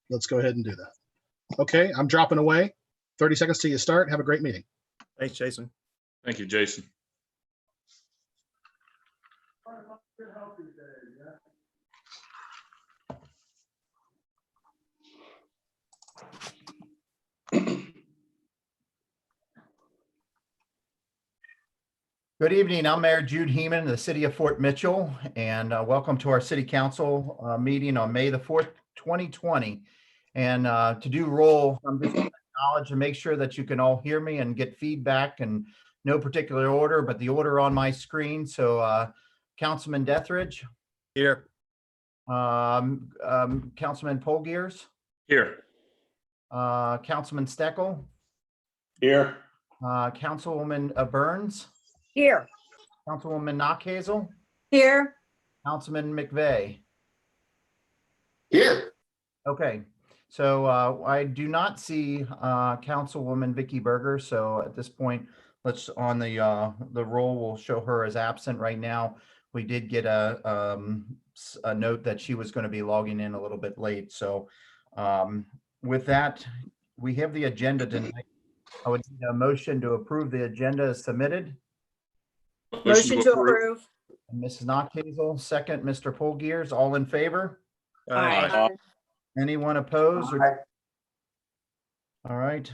let's go ahead and do that. Okay, I'm dropping away. 30 seconds till you start. Have a great meeting. Thanks, Jason. Thank you, Jason. Good evening. I'm Mayor Jude Heeman of the City of Fort Mitchell, and welcome to our City Council meeting on May the 4th, 2020. And to do roll, I'm just going to acknowledge and make sure that you can all hear me and get feedback in no particular order, but the order on my screen. So Councilman Dethridge. Here. Councilman Polgears. Here. Councilman Steckel. Here. Councilwoman Burns. Here. Councilwoman Knockhazel. Here. Councilman McVeigh. Here. Okay, so I do not see Councilwoman Vicky Berger. So at this point, let's on the roll. We'll show her as absent right now. We did get a note that she was going to be logging in a little bit late. So with that, we have the agenda tonight. I would need a motion to approve the agenda as submitted. Motion to approve. And Mrs. Knockhazel, second. Mr. Polgears, all in favor? Aye. Anyone opposed? Or- All right.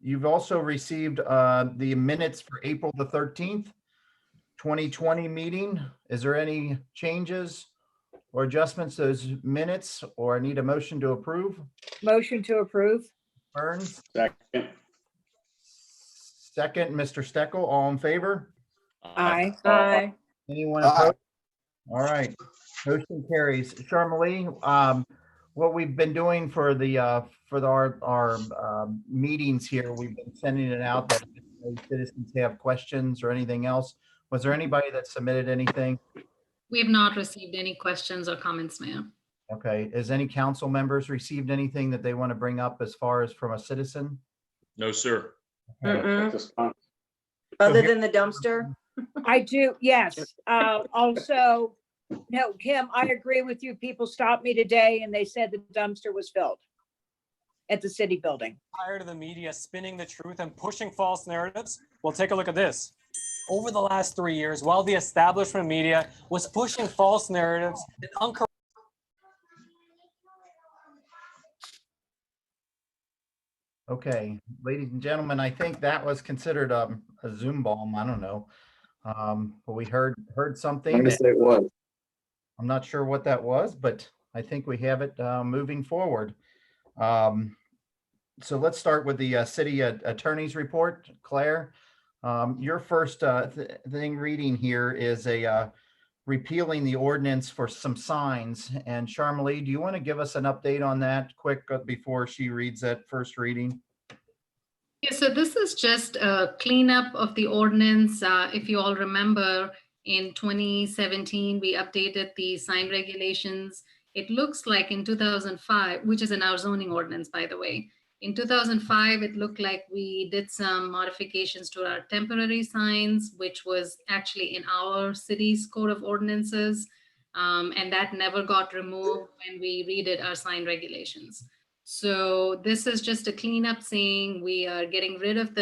You've also received the minutes for April the 13th, 2020 meeting. Is there any changes or adjustments to those minutes, or need a motion to approve? Motion to approve. Burns, Second. second. Mr. Steckel, all in favor? Aye. Aye. Anyone Aye. opposed? All right, motion carries. Sharmalee, what we've been doing for our meetings here, we've been sending it out that if citizens have questions or anything else. Was there anybody that submitted anything? We have not received any questions or comments, Mayor. Okay, has any council members received anything that they want to bring up as far as from a citizen? No, sir. Other than the dumpster? I do, yes. Also, no, Kim, I agree with you. People stopped me today and they said the dumpster was filled at the city building. Tired of the media spinning the truth and pushing false narratives? Well, take a look at this. Over the last 3 years, while the establishment media was pushing false narratives and uncorrect. Okay, ladies and gentlemen, I think that was considered a Zoom bomb. I don't know. But we heard something. I'm gonna say it was. I'm not sure what that was, but I think we have it moving forward. So let's start with the city attorney's report. Claire, your first thing reading here is a repealing the ordinance for some signs. And Sharmalee, do you want to give us an update on that quick before she reads that first reading? Yeah, so this is just a cleanup of the ordinance. If you all remember, in 2017, we updated the sign regulations. It looks like in 2005, which is in our zoning ordinance, by the way. In 2005, it looked like we did some modifications to our temporary signs, which was actually in our city's code of ordinances. And that never got removed when we redid our sign regulations. So this is just a cleanup saying we are getting rid of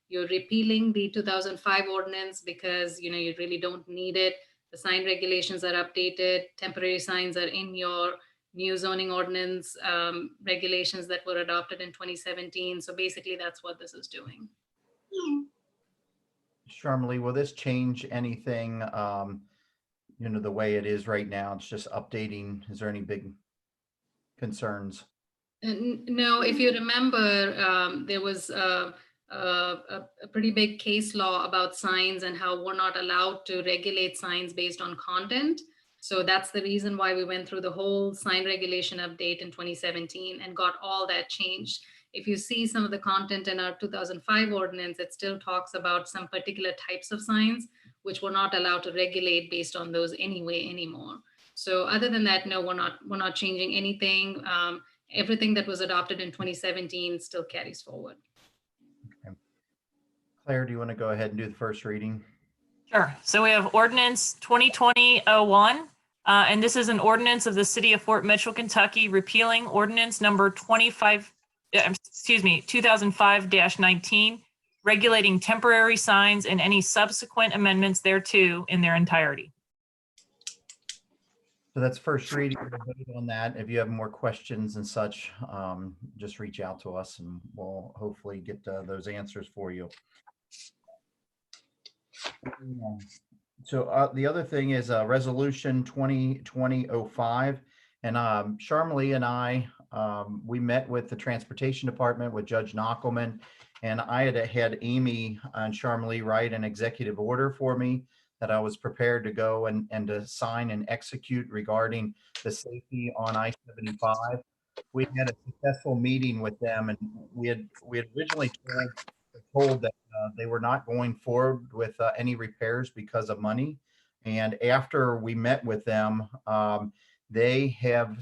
you're repealing the 2005 ordinance because, you really don't need it. The sign regulations are updated. Temporary signs are in your new zoning ordinance regulations that were adopted in 2017. So basically that's what this is doing. Sharmalee, will this change anything, the way it is right now? It's just updating. Is there any big concerns? No, if you remember, there was a pretty big case law about signs and how we're not allowed to regulate signs based on content. So that's the reason why we went through the whole sign regulation update in 2017 and got all that changed. If you see some of the content in our 2005 ordinance, it still talks about some particular types of signs, which we're not allowed to regulate based on those anyway anymore. So other than that, no, we're not changing anything. Everything that was adopted in 2017 still carries forward. Okay. Claire, do you want to go ahead and do the first reading? Sure. So we have ordinance 2020-01, And this is an ordinance of the city of Fort Mitchell, Kentucky, repealing ordinance number 2005-19, regulating temporary signs and any subsequent amendments thereto in their entirety. So that's first reading. We'll vote on that. If you have more questions and such, just reach out to us and we'll hopefully get those answers for you. So the other thing is Resolution 2020-05. And Sharmalee and I, we met with the Transportation Department with Judge Knockelman. And I had Amy and Sharmalee write an executive order for me that I was prepared to go and to sign and execute regarding the safety on I-75. We had a successful meeting with them, and we had originally told that they were not going forward with any repairs because of money. And after we met with them, they have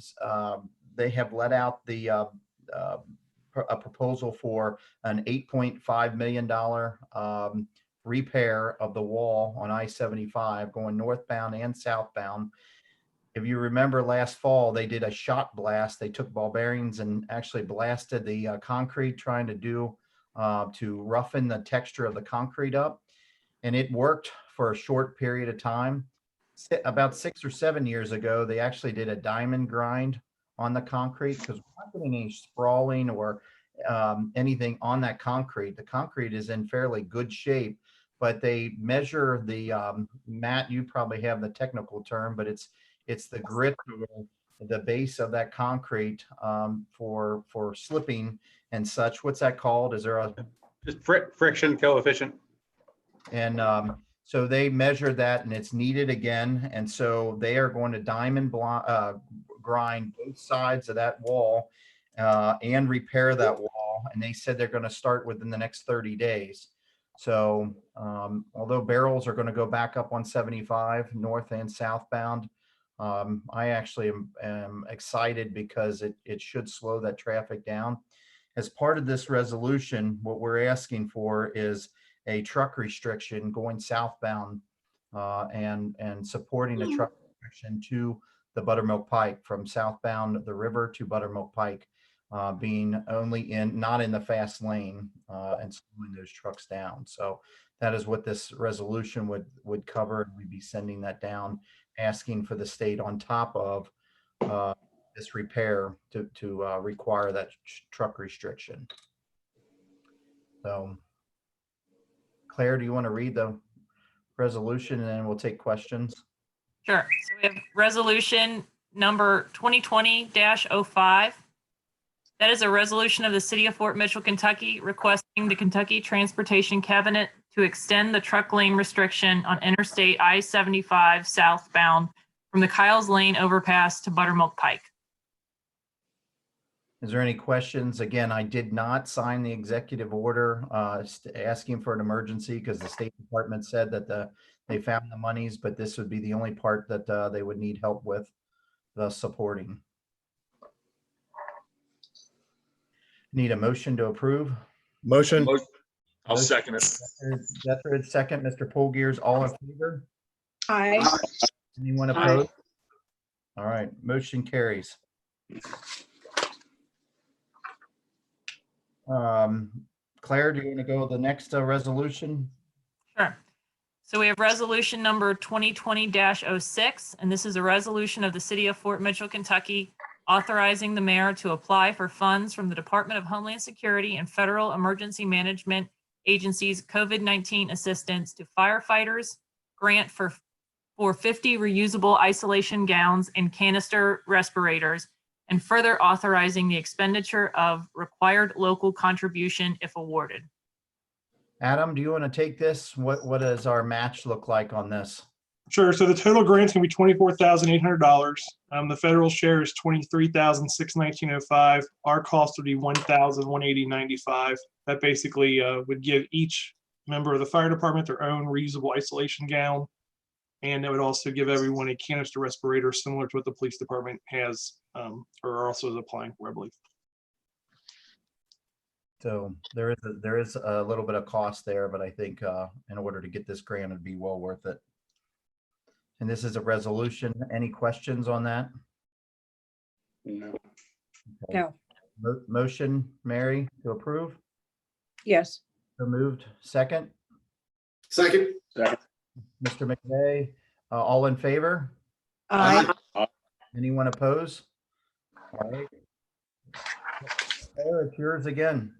let out a proposal for an $8.5 million repair of the wall on I-75 going northbound and southbound. If you remember last fall, they did a shot blast. They took ball bearings and actually blasted the concrete, trying to roughen the texture of the concrete up. And it worked for a short period of time. About 6 or 7 years ago, they actually did a diamond grind on the concrete because we're not getting any sprawling or anything on that concrete. The concrete is in fairly good shape, but they measure the Matt, you probably have the technical term, but it's the grit of the base of that concrete for slipping and such. What's that called? Is there a friction coefficient? And so they measure that, and it's needed again. And so they are going to diamond grind both sides of that wall and repair that wall. And they said they're going to start within the next 30 days. So although barrels are going to go back up on 75 north and southbound, I actually am excited because it should slow that traffic down. As part of this resolution, what we're asking for is a truck restriction going southbound and supporting a truck restriction to the Buttermilk Pike from southbound the river to Buttermilk Pike, being only not in the fast lane and slowing those trucks down. So that is what this resolution would cover. We'd be sending that down, asking for the state on top of this repair to require that truck restriction. So Claire, do you want to read the resolution and then we'll take questions? Sure. So we have resolution number 2020-05. That is a resolution of the city of Fort Mitchell, Kentucky, requesting the Kentucky Transportation Cabinet to extend the truck lane restriction on Interstate I-75 southbound from the Kyles Lane overpass to Buttermilk Pike. Is there any questions? Again, I did not sign the executive order asking for an emergency because the State Department said that they found the monies, but this would be the only part that they would need help with supporting. Need a motion to approve? Motion. I'll second it. Jethro, second. Mr. Polgears, all in favor? Aye. Anyone opposed? All right, motion carries. Claire, do you want to go to the next resolution? Sure. So we have resolution number 2020-06, and this is a resolution of the city of Fort Mitchell, Kentucky, authorizing the mayor to apply for funds from the Department of Homeland Security and Federal Emergency Management Agency's COVID-19 assistance to firefighters, grant for 50 reusable isolation gowns and canister respirators, and further authorizing the expenditure of required local contribution if awarded. Adam, do you want to take this? What does our match look like on this? Sure. So the total grant's gonna be $24,800. The federal share is $23,619.05. Our cost would be $1,180.95. That basically would give each member of the fire department their own reusable isolation gown, and it would also give everyone a canister respirator similar to what the police department has or also is applying for, I believe. So there is a little bit of cost there, but I think in order to get this grant, it'd be well worth it. And this is a resolution. Any questions on that? No. No, Motion, Mary, to approve? yes. So moved. Second, Second. Second. Mr. McVeigh, all in favor? Aye. Anyone oppose? All right. Claire, it's yours again.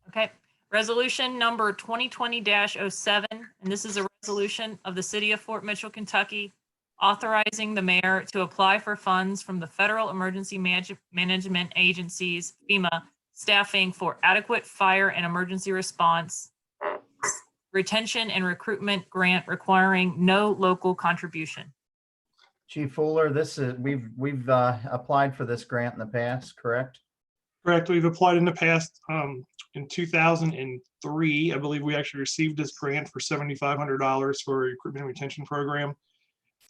Okay, resolution number 2020-07, and this is a resolution of the city of Fort Mitchell, Kentucky, authorizing the mayor to apply for funds from the Federal Emergency Management Agency's FEMA staffing for adequate fire and emergency response retention and recruitment grant requiring no local contribution. Chief Fuller, this is, we've applied for this grant in the past, correct? Correct. We've applied in the past. In 2003, I believe we actually received this grant for $7,500 for a recruitment and retention program.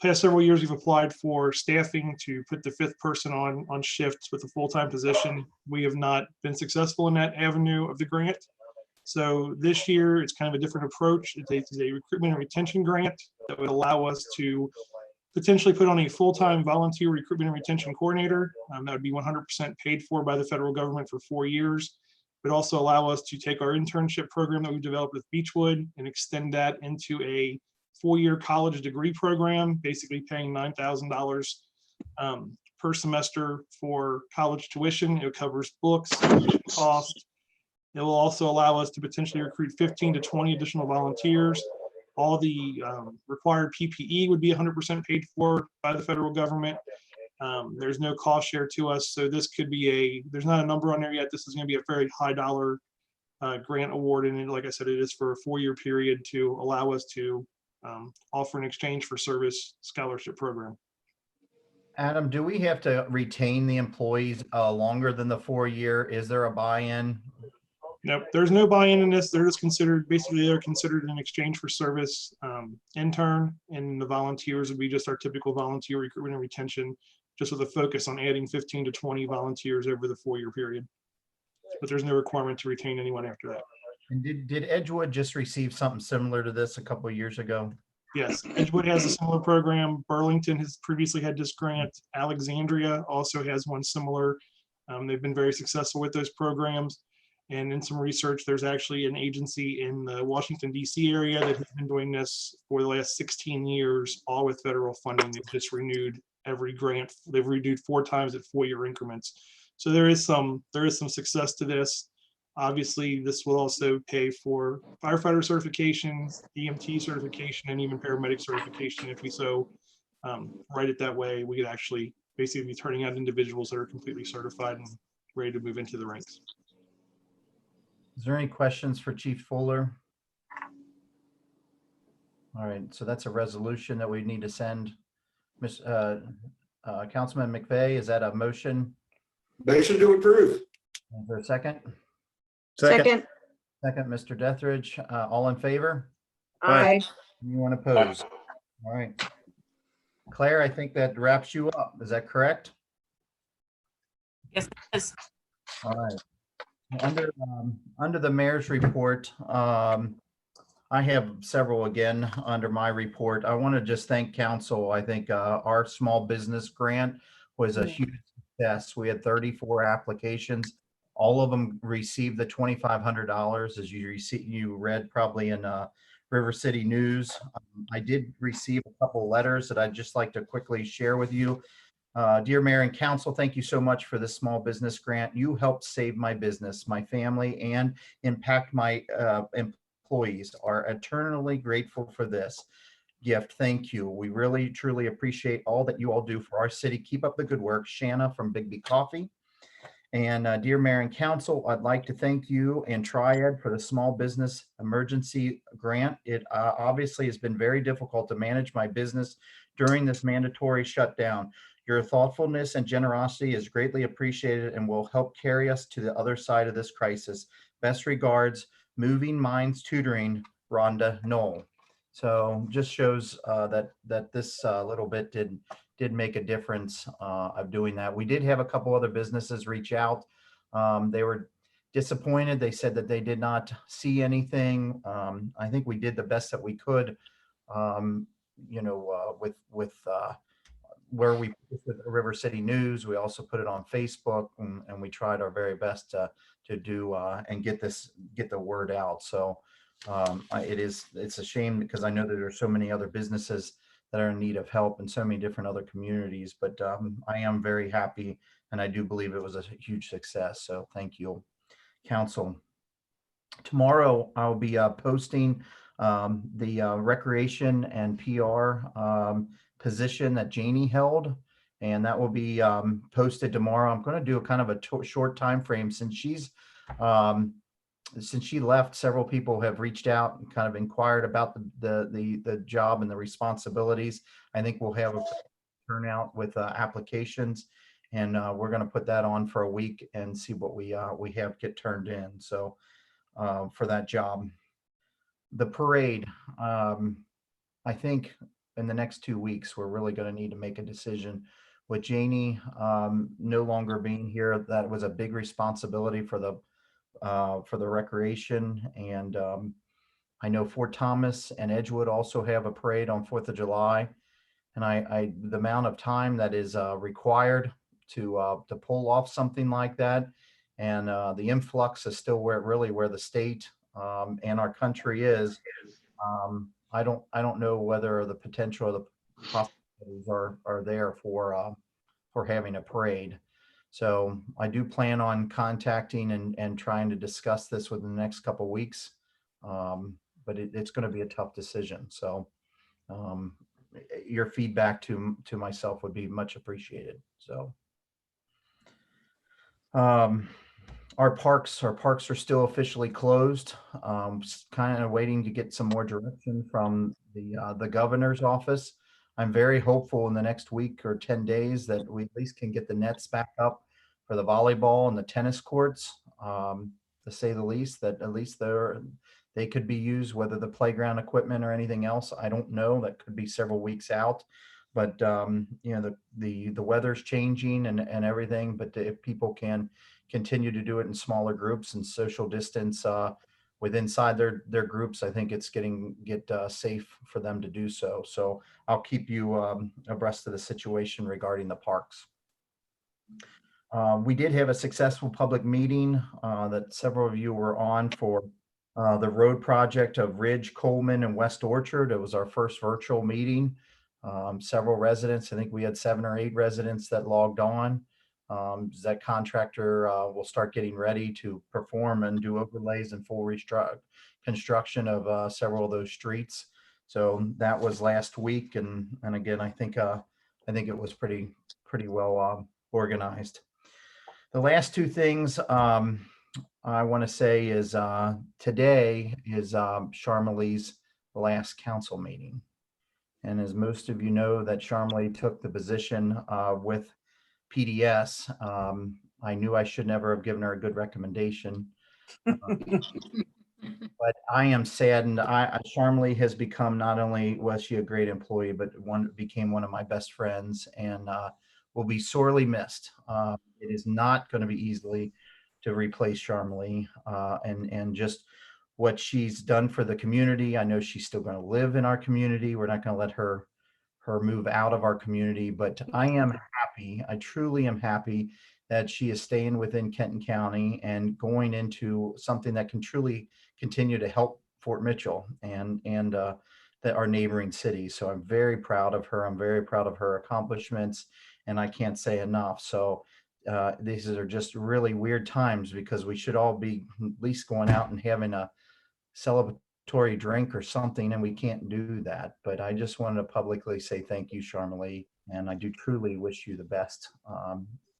Past several years, we've applied for staffing to put the fifth person on shifts with a full-time position. We have not been successful in that avenue of the grant. So this year, it's kind of a different approach. It's a recruitment and retention grant that would allow us to potentially put on a full-time volunteer recruitment and retention coordinator. That would be 100% paid for by the federal government for 4 years. It would also allow us to take our internship program that we developed with Beechwood and extend that into a 4-year college degree program, basically paying $9,000 per semester for college tuition. It covers books, tuition costs. It will also allow us to potentially recruit 15 to 20 additional volunteers. All the required PPE would be 100% paid for by the federal government. There's no cost share to us. So this could be there's not a number on there yet. This is going to be a very high dollar grant award. And like I said, it is for a 4-year period to allow us to offer an exchange for service scholarship program. Adam, do we have to retain the employees longer than the 4-year? Is there a buy-in? Nope, there's no buy-in in this. They're just considered, basically they're considered an exchange for service intern, and the volunteers would be just our typical volunteer recruitment and retention, just with a focus on adding 15 to 20 volunteers over the 4-year period. But there's no requirement to retain anyone after that. And did Edgewood just receive something similar to this a couple of years ago? Yes, Edgewood has a similar program. Burlington has previously had this grant. Alexandria also has one similar. They've been very successful with those programs. And in some research, there's actually an agency in the Washington, D.C. area that has been doing this for the last 16 years, all with federal funding. They've just renewed every grant. They've renewed 4 times at 4-year increments. So there is some success to this. Obviously, this will also pay for firefighter certification, EMT certification, and even paramedic certification. If we so write it that way, we could actually basically be turning out individuals that are completely certified and ready to move into the ranks. Is there any questions for Chief Fuller? All right, so that's a resolution that we need to send. Councilman McVeigh, is that a motion? Motion to approve. Is there a second? Second. Second, Mr. Dethridge, all in favor? Aye. Anyone opposed? All right. Claire, I think that wraps you up. Is that correct? Yes, it is. All right. Under the mayor's report, I have several again under my report. I want to just thank council. I think our small business grant was a huge success. We had 34 applications. All of them received the $2,500, as you read probably in River City News. I did receive a couple letters that I'd just like to quickly share with you. Dear Mayor and Council, thank you so much for this small business grant. You helped save my business, my family, and impact my employees. Are eternally grateful for this gift. Thank you. We really, truly appreciate all that you all do for our city. Keep up the good work. Shanna from Bigby Coffee. And dear Mayor and Council, I'd like to thank you and Triad for the small business emergency grant. It obviously has been very difficult to manage my business during this mandatory shutdown. Your thoughtfulness and generosity is greatly appreciated and will help carry us to the other side of this crisis. Best regards, Moving Minds Tutoring, Rhonda Knoll. So just shows that this little bit did make a difference of doing that. We did have a couple other businesses reach out. They were disappointed. They said that they did not see anything. I think we did the best that we could. where we put it with the River City News. We also put it on Facebook, and we tried our very best to do and get the word out. So it's a shame because I know that there are so many other businesses that are in need of help and so many different other communities, but I am very happy, and I do believe it was a huge success. So thank you, council. Tomorrow I'll be posting the recreation and PR position that Janie held, and that will be posted tomorrow. I'm going to do a kind of a short time frame since she left. Several people have reached out and kind of inquired about the job and the responsibilities. I think we'll have a turnout with applications, and we're going to put that on for a week and see what we have get turned in. So for that job, the parade, I think in the next 2 weeks, we're really going to need to make a decision. With Janie no longer being here, that was a big responsibility for the recreation. And I know Fort Thomas and Edgewood also have a parade on 4th of July. And the amount of time that is required to pull off something like that, and the influx is still where the state and our country is. I don't know whether the potential or the possibilities are there for having a parade. So I do plan on contacting and trying to discuss this within the next couple of weeks. But it's going to be a tough decision. So your feedback to myself would be much appreciated. So our parks are still officially closed. Kind of waiting to get some more direction from the governor's office. I'm very hopeful in the next week or 10 days that we at least can get the nets back up for the volleyball and the tennis courts, to say the least, that at least they could be used, whether the playground equipment or anything else. I don't know. That could be several weeks out. But the weather's changing and everything. But if people can continue to do it in smaller groups and social distance inside their groups, I think it's get safe for them to do so. So I'll keep you abreast of the situation regarding the parks. We did have a successful public meeting that several of you were on for the road project of Ridge, Coleman, and West Orchard. It was our first virtual meeting. Several residents, I think we had 7 or 8 residents that logged on. That contractor will start getting ready to perform and do overlays and full construction of several of those streets. So that was last week, and again, I think it was pretty well organized. The last 2 things I want to say is today is Charmelee's last council meeting. And as most of you know, that Charmelee took the position with PDS. I knew I should never have given her a good recommendation. But I am saddened. Charmelee has become, not only was she a great employee, but became one of my best friends, and will be sorely missed. It is not going to be easily to replace Charmelee, and just what she's done for the community. I know she's still going to live in our community. We're not going to let her move out of our community, but I am happy. I truly am happy that she is staying within Kenton County and going into something that can truly continue to help Fort Mitchell and our neighboring cities. So I'm very proud of her. I'm very proud of her accomplishments, and I can't say enough. So these are just really weird times, because we should all be at least going out and having a celebratory drink or something, and we can't do that. But I just wanted to publicly say thank you, Charmelee, and I do truly wish you the best,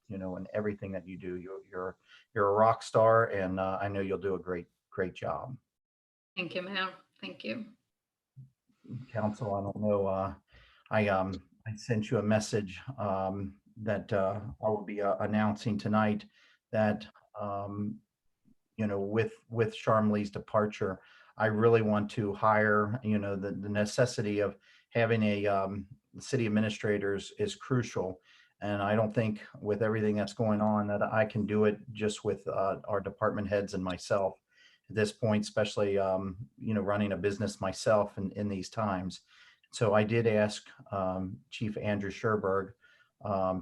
in everything that you do. You're a rock star, and I know you'll do a great job. Thank you, Mayor. Thank you. Council, I don't know, I sent you a message that I will be announcing tonight that with Charmelee's departure, I really want to hire, the necessity of having a city administrators is crucial. And I don't think with everything that's going on that I can do it just with our department heads and myself at this point, especially, running a business myself in these times. So I did ask Chief Andrew Sherberg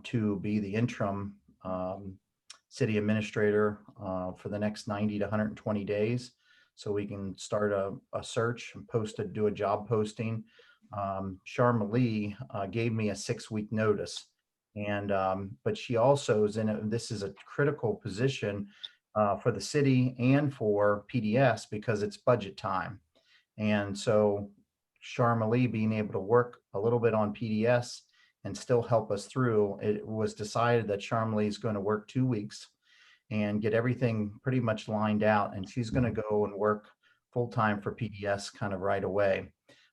to be the interim city administrator for the next 90 to 120 days. So we can start a search and do a job posting. Sharma Lee gave me a 6-week notice. And but she also is this is a critical position for the city and for PDS because it's budget time. And so Sharma Lee being able to work a little bit on PDS and still help us through, it was decided that Sharma Lee is going to work 2 weeks and get everything pretty much lined out. And she's going to go and work full time for PDS kind of right away.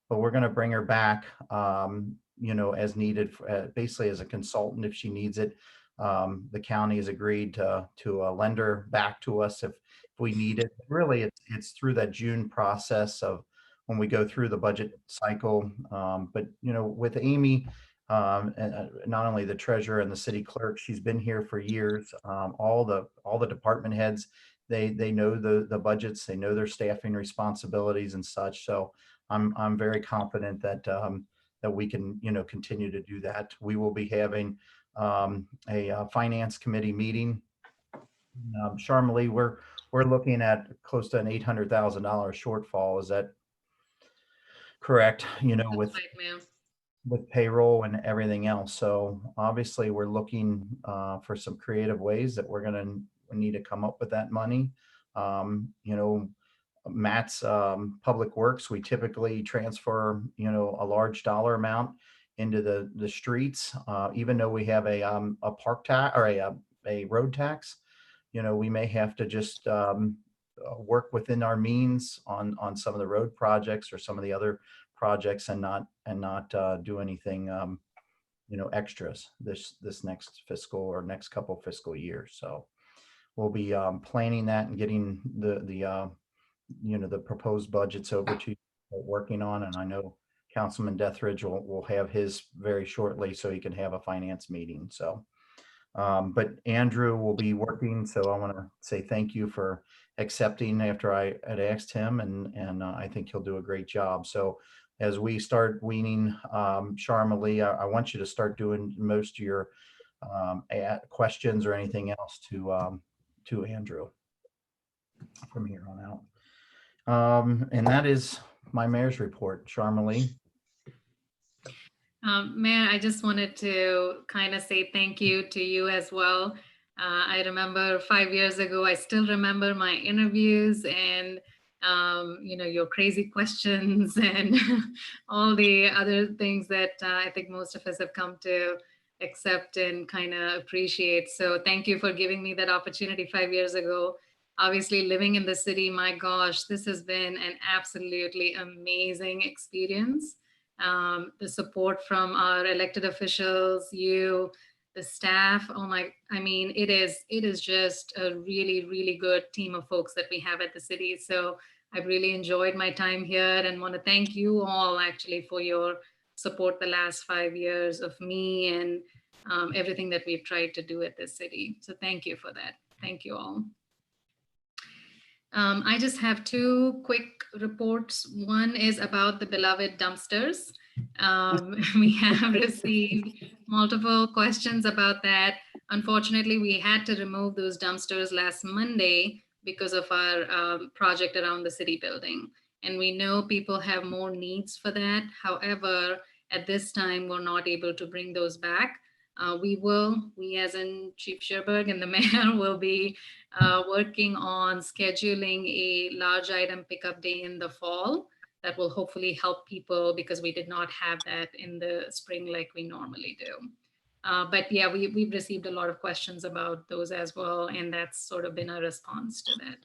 But we're going to bring her back, you know, as needed, basically as a consultant if she needs it. The county has agreed to lend her back to us if we need it. Really, it's through that June process of when we go through the budget cycle. But, you know, with Amy, and not only the treasurer and the city clerk, she's been here for years. All the department heads, they know the budgets, they know their staffing responsibilities and such. So I'm very confident that that we can, you know, continue to do that. We will be having a finance committee meeting. Sharma Lee, we're looking at close to an $800,000 shortfall. Is that correct? You know, That's right, ma'am. with payroll and everything else. So obviously we're looking for some creative ways that we're going to need to come up with that money. You know, Matt's Public Works, we typically transfer, you know, a large dollar amount into the streets, even though we have a park tax or a road tax. You know, we may have to just work within our means on some of the road projects or some of the other projects and not do anything, you know, extras this next fiscal or next couple fiscal years. So we'll be planning that and getting the you know, the proposed budgets over to you, working on, and I know Councilman Dethridge will have his very shortly so he can have a finance meeting. So but Andrew will be working, so I want to say thank you for accepting after I had asked him, and I think he'll do a great job. So as we start weaning Sharma Lee, I want you to start doing most of your questions or anything else to Andrew from here on out. And that is my mayor's report. Sharma Lee. Mayor, I just wanted to kind of say thank you to you as well. I remember 5 years ago, I still remember my interviews and, you know, your crazy questions and all the other things that I think most of us have come to accept and kind of appreciate. So thank you for giving me that opportunity 5 years ago. Obviously, living in the city, my gosh, this has been an absolutely amazing experience. The support from our elected officials, you, the staff, I mean, it is just a really, really good team of folks that we have at the city. So I've really enjoyed my time here and want to thank you all actually for your support the last 5 years of me and everything that we've tried to do at this city. So thank you for that. Thank you all. I just have 2 quick reports. One is about the beloved dumpsters. We have received multiple questions about that. Unfortunately, we had to remove those dumpsters last Monday because of our project around the city building. And we know people have more needs for that. However, at this time, we're not able to bring those back. We as in Chief Sherberg and the mayor will be working on scheduling a large item pickup day in the fall that will hopefully help people because we did not have that in the spring like we normally do. But yeah, we've received a lot of questions about those as well, and that's sort of been a response to that.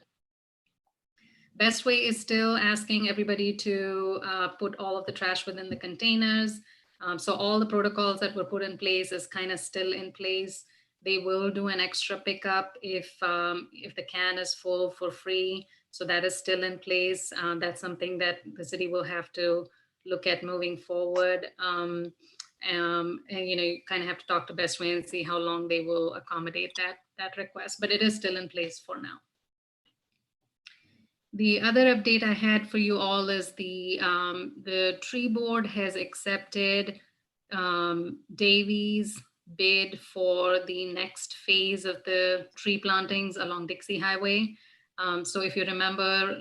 Best Way is still asking everybody to put all of the trash within the containers. So all the protocols that were put in place is kind of still in place. They will do an extra pickup if the can is full for free. So that is still in place. That's something that the city will have to look at moving forward. And you know, you kind of have to talk to Best Way and see how long they will accommodate that request, but it is still in place for now. The other update I had for you all is the tree board has accepted Davies' bid for the next phase of the tree plantings along Dixie Highway. So if you remember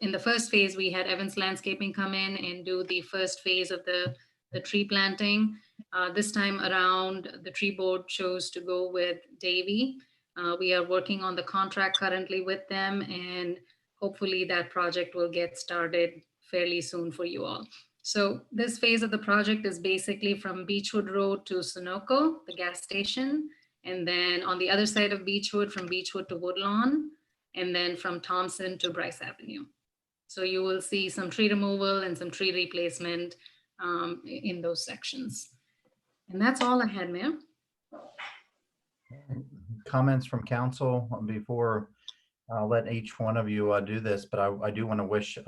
in the first phase, we had Evans Landscaping come in and do the first phase of the tree planting. This time around, the tree board chose to go with Davy. We are working on the contract currently with them, and hopefully that project will get started fairly soon for you all. So this phase of the project is basically from Beechwood Road to Sunoco, the gas station, and then on the other side of Beechwood, from Beechwood to Woodlawn, and then from Thompson to Bryce Avenue. So you will see some tree removal and some tree replacement in those sections. And that's all I had, Mayor. Comments from council before I'll let each one of you do this, but I do want to wish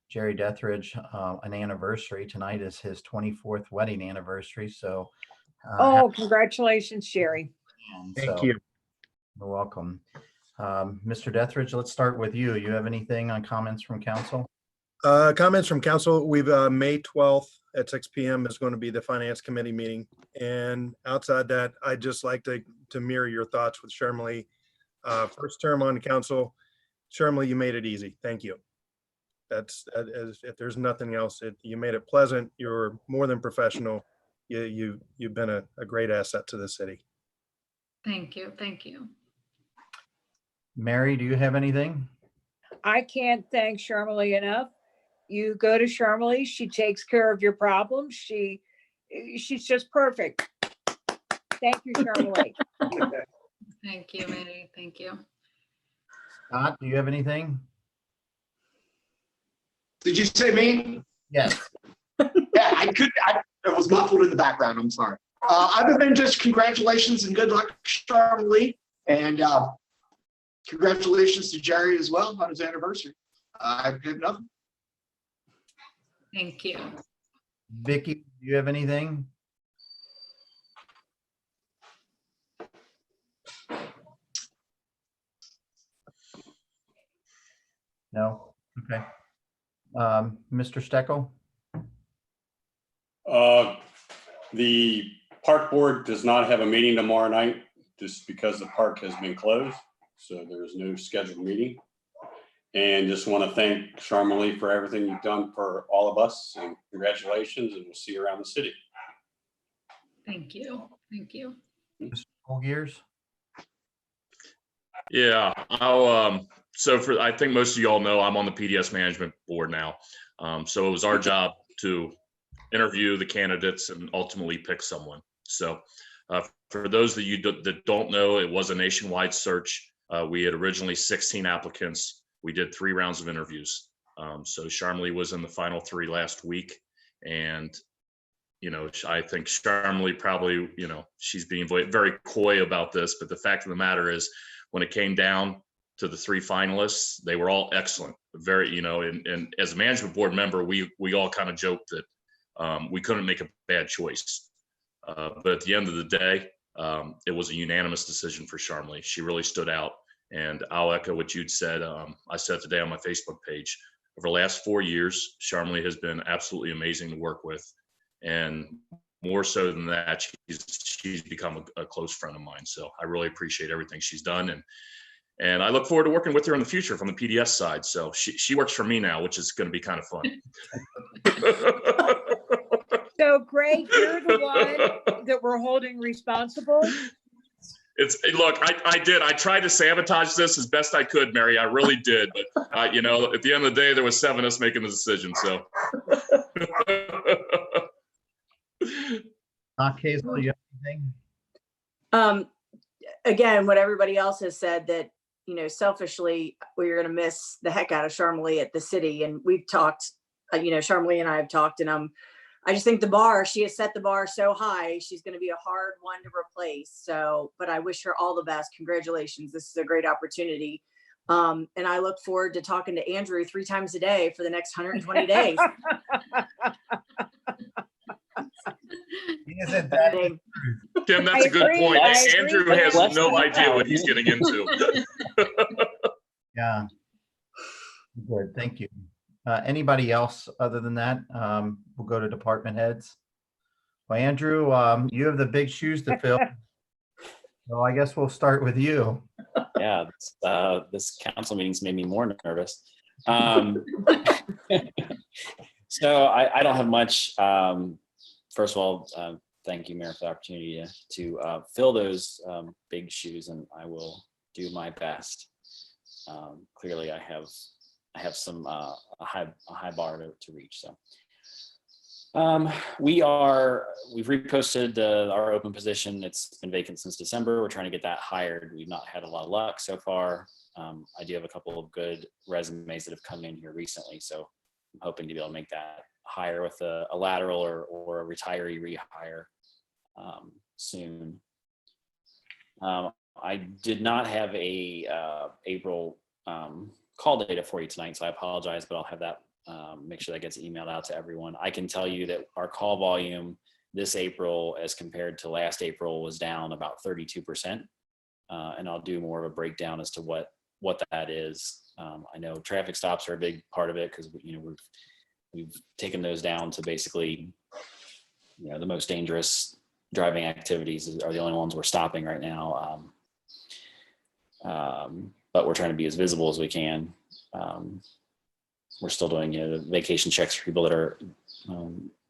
Jerry Dethridge an anniversary. Tonight is his 24th wedding anniversary. So Oh, congratulations, Sherry. Thank you. You're welcome. Mr. Dethridge, let's start with you. You have anything on comments from council? Comments from council. We've May 12th at 6 p.m. is going to be the finance committee meeting. And outside that, I'd just like to mirror your thoughts with Shermley. First term on the council, Shermley, you made it easy. Thank you. If there's nothing else, you made it pleasant. You're more than professional. You've been a great asset to the city. Thank you. Thank you. Mary, do you have anything? I can't thank Shermley enough. You go to Shermley, she takes care of your problems. She's just perfect. Thank you, Shermley. Thank you, Mary. Thank you. Scott, do you have anything? Did you say me? Yes. Yeah, I was muffled in the background. I'm sorry. Other than just congratulations and good luck, Charlie, and congratulations to Jerry as well on his anniversary. I have nothing. Thank you. Vicky, do you have anything? No? Okay. Mr. Steckel? The park board does not have a meeting tomorrow night just because the park has been closed. So there's no scheduled meeting. And just want to thank Charmalee for everything you've done for all of us, and congratulations, and we'll see you around the city. Thank you. Thank you. Full gears? Yeah, I think most of y'all know I'm on the PDS management board now. So it was our job to interview the candidates and ultimately pick someone. So for those of you that don't know, it was a nationwide search. We had originally 16 applicants. We did 3 rounds of interviews. So Charmalee was in the final 3 last week. And, I think Charmalee probably, she's being very coy about this, but the fact of the matter is when it came down to the 3 finalists, they were all excellent. Very, and as a management board member, we all kind of joked that we couldn't make a bad choice. But at the end of the day, it was a unanimous decision for Charmalee. She really stood out. And I'll echo what you'd said. I said today on my Facebook page, over the last 4 years, Charmalee has been absolutely amazing to work with. And more so than that, she's become a close friend of mine. So I really appreciate everything she's done. And I look forward to working with her in the future from the PDS side. So she works for me now, which is going to be kind of fun. So Greg, you're the one that we're holding responsible. Look, I tried to sabotage this as best I could, Mary. I really did. But, at the end of the day, there was 7 of us making the decision. So. Hazel, you have anything? Again, what everybody else has said, that, selfishly, we're going to miss the heck out of Charmalee at the city. And we've talked, Charmalee and I have talked, and I just think she has set the bar so high. She's going to be a hard one to replace. So, but I wish her all the best. Congratulations. This is a great opportunity. And I look forward to talking to Andrew 3 times a day for the next 120 days. Tim, that's a good point. Andrew has no idea what he's getting into. Yeah. Good, thank you. Anybody else other than that? We'll go to department heads. Well, Andrew, you have the big shoes to fill. So I guess we'll start with you. Yeah, this council meeting's made me more nervous. So I don't have much. First of all, thank you, Mayor, for the opportunity to fill those big shoes, and I will do my best. Clearly, I have some a high bar to reach. So we've reposted our open position. It's been vacant since December. We're trying to get that hired. We've not had a lot of luck so far. I do have a couple of good resumes that have come in here recently, so I'm hoping to be able to make that hire with a lateral or a retiree rehire soon. I did not have a April call data for you tonight, so I apologize, but I'll have that, make sure that gets emailed out to everyone. I can tell you that our call volume this April as compared to last April was down about 32%. And I'll do more of a breakdown as to what that is. I know traffic stops are a big part of it because we've taken those down to basically, the most dangerous driving activities are the only ones we're stopping right now. But we're trying to be as visible as we can. We're still doing the vacation checks for people that are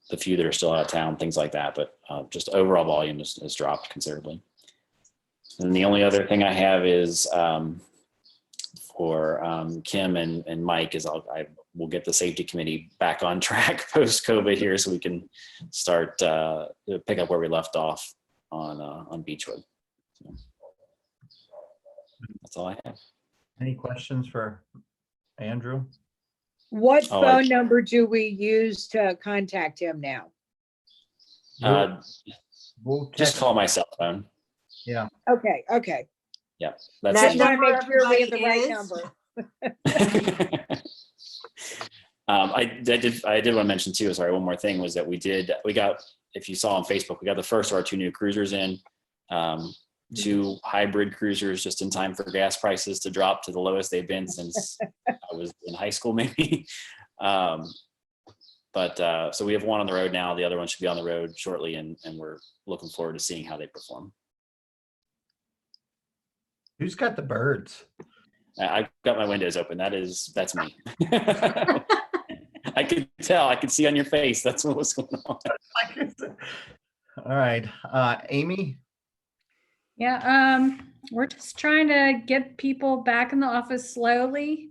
the few that are still out of town, things like that. But just overall volume has dropped considerably. And the only other thing I have is for Kim and Mike is I will get the safety committee back on track post-COVID here, so we can start pick up where we left off on Beechwood. So that's all I have. Any questions for Andrew? What Oh, phone number do we use to contact him now? We'll Just text- call my cell phone. Yeah. Okay, okay. Yeah, that's That Just it. want to number make sure we have the everybody right is? number. I did want to mention too, sorry, one more thing was that we got, if you saw on Facebook, we got the first of our 2 new cruisers in, 2 hybrid cruisers just in time for gas prices to drop to the lowest they've been since I was in high school, maybe. But so we have one on the road now. The other one should be on the road shortly, and we're looking forward to seeing how they perform. Who's got the birds? I've got my windows open. That's me. I could tell. I could see on your face. That's what was going on. All right, Amy. Yeah, we're just trying to get people back in the office slowly.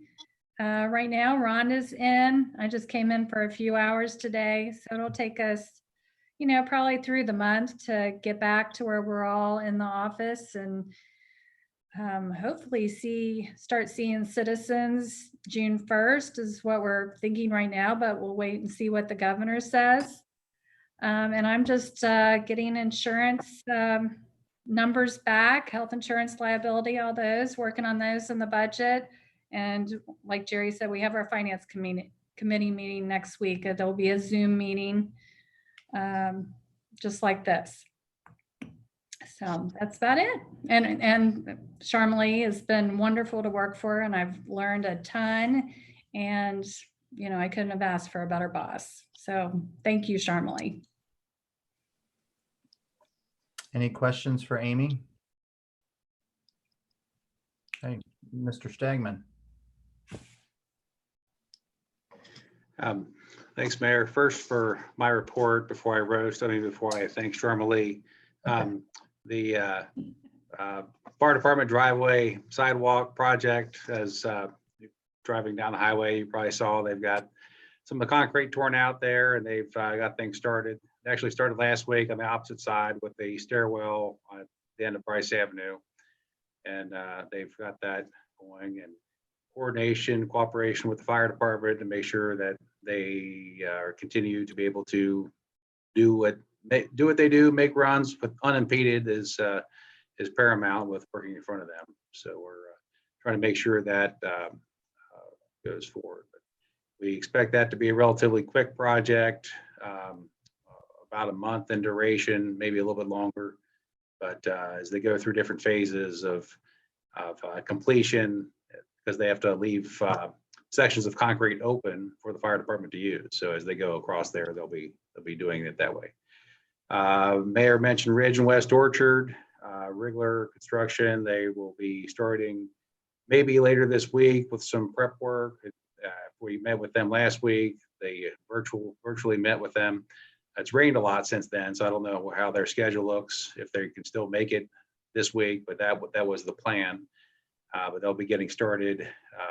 Right now, Rhonda's in. I just came in for a few hours today, so it'll take us, probably through the month to get back to where we're all in the office and hopefully start seeing citizens June 1st is what we're thinking right now, but we'll wait and see what the governor says. And I'm just getting insurance numbers back, health insurance liability, all those, working on those in the budget. And like Jerry said, we have our finance committee meeting next week. There'll be a Zoom meeting just like this. So that's about it. And Sharmalee has been wonderful to work for, and I've learned a ton. And, I couldn't have asked for a better boss. So thank you, Sharmalee. Any questions for Amy? Okay, Mr. Stagman. Thanks, Mayor. First, for my report, before I roast, before I thank Sharmalee, the fire department driveway sidewalk project, as driving down the highway, you probably saw they've got some of the concrete torn out there, and they've got things started. It actually started last week on the opposite side with the stairwell at the end of Bryce Avenue, and they've got that going, and cooperation with the fire department to make sure that they continue to be able to do what they do, make runs, but unimpeded is paramount with working in front of them. So we're trying to make sure that goes forward. But we expect that to be a relatively quick project, about a month in duration, maybe a little bit longer. But as they go through different phases of completion, because they have to leave sections of concrete open for the fire department to use. So as they go across there, they'll be doing it that way. Mayor mentioned Ridge and West Orchard, Rigler Construction. They will be starting maybe later this week with some prep work. We met with them last week. They virtually met with them. It's rained a lot since then, so I don't know how their schedule looks, if they can still make it this week, but that was the plan. But they'll be getting started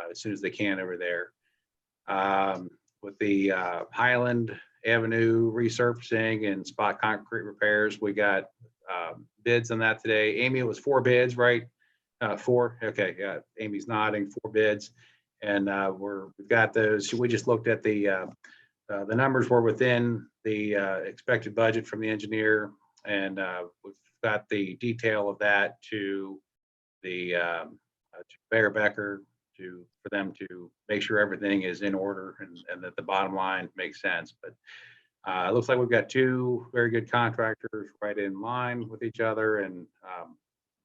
as soon as they can over there. With the Highland Avenue resurfacing and spot concrete repairs, we got bids on that today. Amy, it was 4 bids, right? 4. Okay, yeah. Amy's nodding. 4 bids, and we've got those. We just looked at the numbers were within the expected budget from the engineer, and we've got the detail of that to the to Bear Becker for them to make sure everything is in order and that the bottom line makes sense. But it looks like we've got 2 very good contractors right in line with each other, and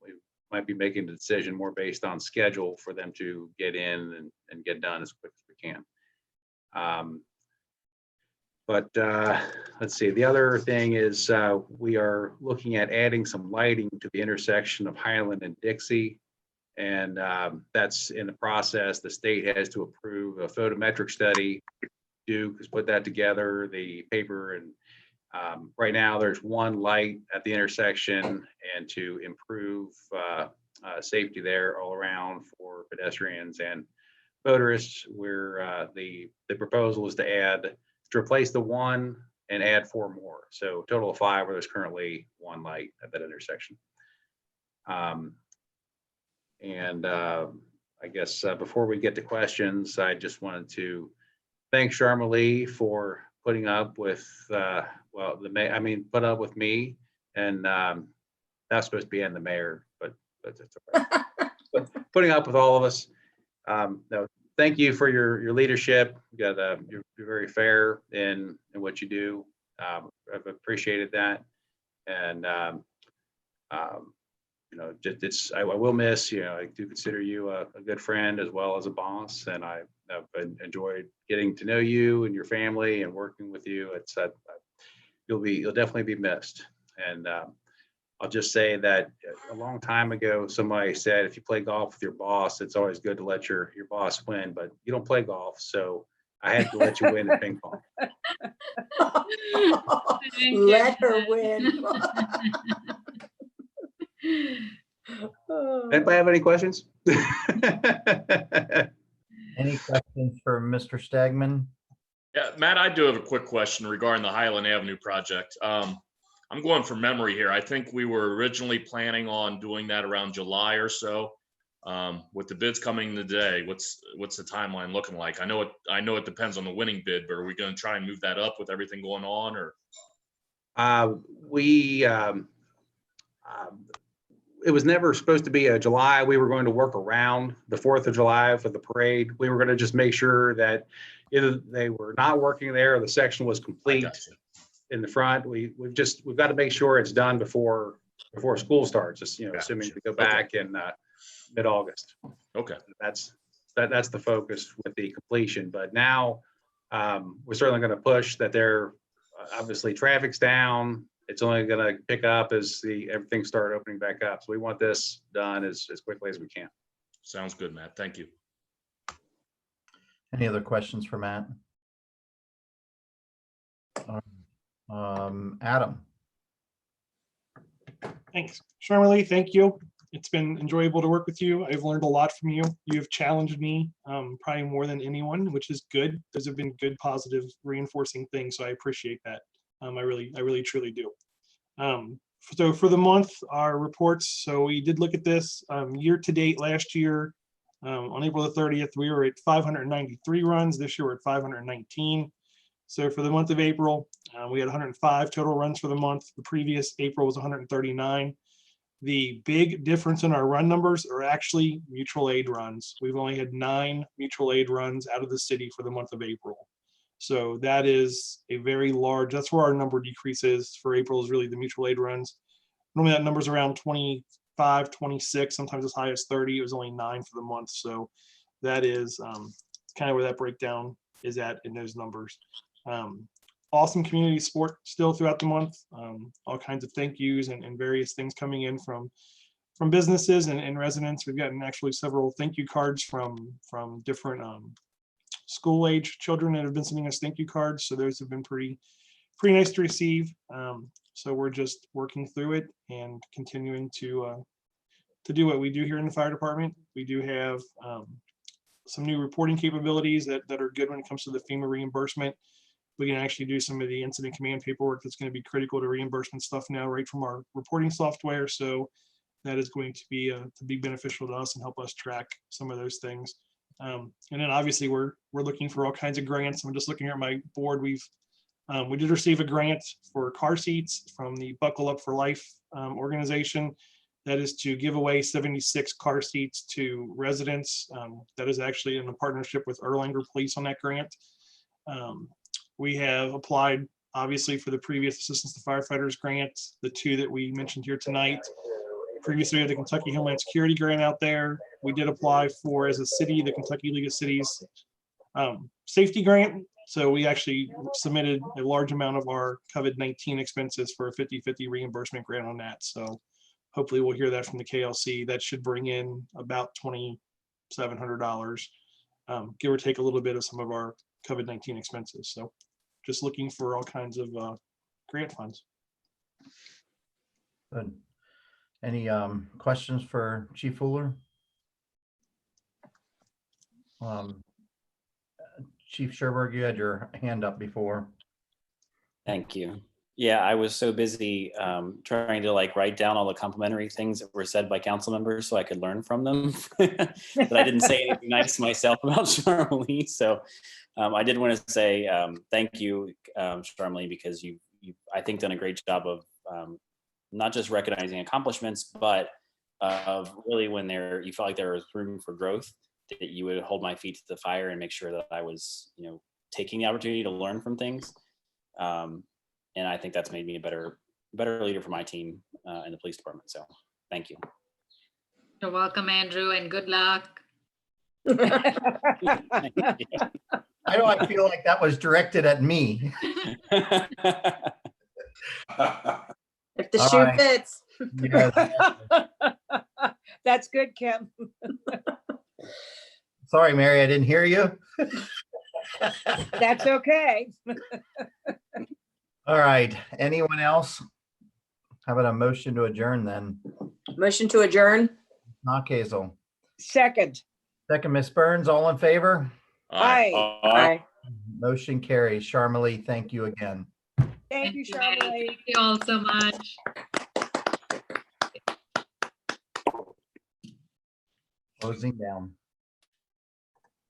we might be making the decision more based on schedule for them to get in and get done as quick as we can. But let's see, the other thing is we are looking at adding some lighting to the intersection of Highland and Dixie. And that's in the process. The state has to approve a photometric study. Duke has put that together, the paper, and right now there's 1 light at the intersection, and to improve safety there all around for pedestrians and motorists, where the proposal is to replace the 1 and add 4 more. So total of 5, where there's currently 1 light at that intersection. I guess before we get to questions, I just wanted to thank Sharma for putting up with, put up with me, and that's supposed to be in the mayor, but that's all right. But putting up with all of us. No, thank you for your leadership. You're very fair in what you do. I've appreciated that, and I will miss, I do consider you a good friend as well as a boss, and I've enjoyed getting to know you and your family and working with you. You'll definitely be missed. And I'll just say that a long time ago, somebody said, if you play golf with your boss, it's always good to let your boss win, but you don't play golf. So I had to let you win at ping pong. Let her win. Anybody have any questions? Any questions for Mr. Stegman? Yeah, Matt, I do have a quick question regarding the Highland Avenue project. I'm going from memory here. I think we were originally planning on doing that around July or so. With the bids coming today, what's the timeline looking like? I know it depends on the winning bid, but are we going to try and move that up with everything going on, or? It was never supposed to be a July. We were going to work around the 4th of July for the parade. We were going to just make sure that either they were not working there or the section was complete in the front. We've got to make sure it's done before school starts, assuming we go back in mid-August. Okay. That's the focus with the completion. But now we're certainly going to push that they're obviously traffic's down. It's only going to pick up as everything start opening back up. So we want this done as quickly as we can. Sounds good, Matt. Thank you. Any other questions for Matt? Adam. Thanks. Sharma, thank you. It's been enjoyable to work with you. I've learned a lot from you. You have challenged me probably more than anyone, which is good. Those have been good, positive, reinforcing things. So I appreciate that. I really, truly do. So for the month, our reports. So we did look at this year to date last year. On April the 30th, we were at 593 runs. This year we're at 519. So for the month of April, we had 105 total runs for the month. The previous April was 139. The big difference in our run numbers are actually mutual aid runs. We've only had 9 mutual aid runs out of the city for the month of April. So that is a very large, that's where our number decreases for April, is really the mutual aid runs. Normally that number's around 25, 26, sometimes as high as 30. It was only 9 for the month. So that is kind of where that breakdown is at in those numbers. Awesome community support still throughout the month. All kinds of thank yous and various things coming in from businesses and residents. We've gotten actually several thank you cards from different school age children that have been sending us thank you cards. So those have been pretty nice to receive. So we're just working through it and continuing to do what we do here in the fire department. We do have some new reporting capabilities that are good when it comes to the FEMA reimbursement. We can actually do some of the incident command paperwork that's going to be critical to reimbursement stuff now right from our reporting software. So that is going to be beneficial to us and help us track some of those things. And then obviously we're looking for all kinds of grants. I'm just looking here at my board. We did receive a grant for car seats from the Buckle Up for Life organization. That is to give away 76 car seats to residents. That is actually in a partnership with Erlanger Police on that grant. We have applied, obviously, for the previous Assistance to Firefighters grant, the two that we mentioned here tonight. Previously, we had the Kentucky Homeland Security grant out there. We did apply for, as a city, the Kentucky League of Cities safety grant. So we actually submitted a large amount of our COVID-19 expenses for a 50-50 reimbursement grant on that. So hopefully we'll hear that from the KLC. That should bring in about $2,700, give or take a little bit of some of our COVID-19 expenses. So just looking for all kinds of grant funds. Good. Any questions for Chief Fuller? Chief Sherberg, you had your hand up before. Thank you. Yeah, I was so busy trying to write down all the complimentary things that were said by council members so I could learn from them. But I didn't say anything nice to myself about Charmalee. So I did want to say thank you, Charmalee, because you I think done a great job of not just recognizing accomplishments, but of really when you felt like there was room for growth, that you would hold my feet to the fire and make sure that I was, taking the opportunity to learn from things. And I think that's made me a better leader for my team in the police department. So thank you. You're welcome, Andrew, and good luck. I don't feel like that was directed at me. If the shoe fits. Yes. That's good, Kim. Sorry, Mary, I didn't hear you. That's okay. All right. Anyone else? How about a motion to adjourn then? Motion to adjourn. Not Hazel. Second. Second, Ms. Burns, all in favor? Aye. Aye. Motion carries. Charmalee, thank you again. Thank you, Mary. Charmalee. Thank you all so much. Closing down.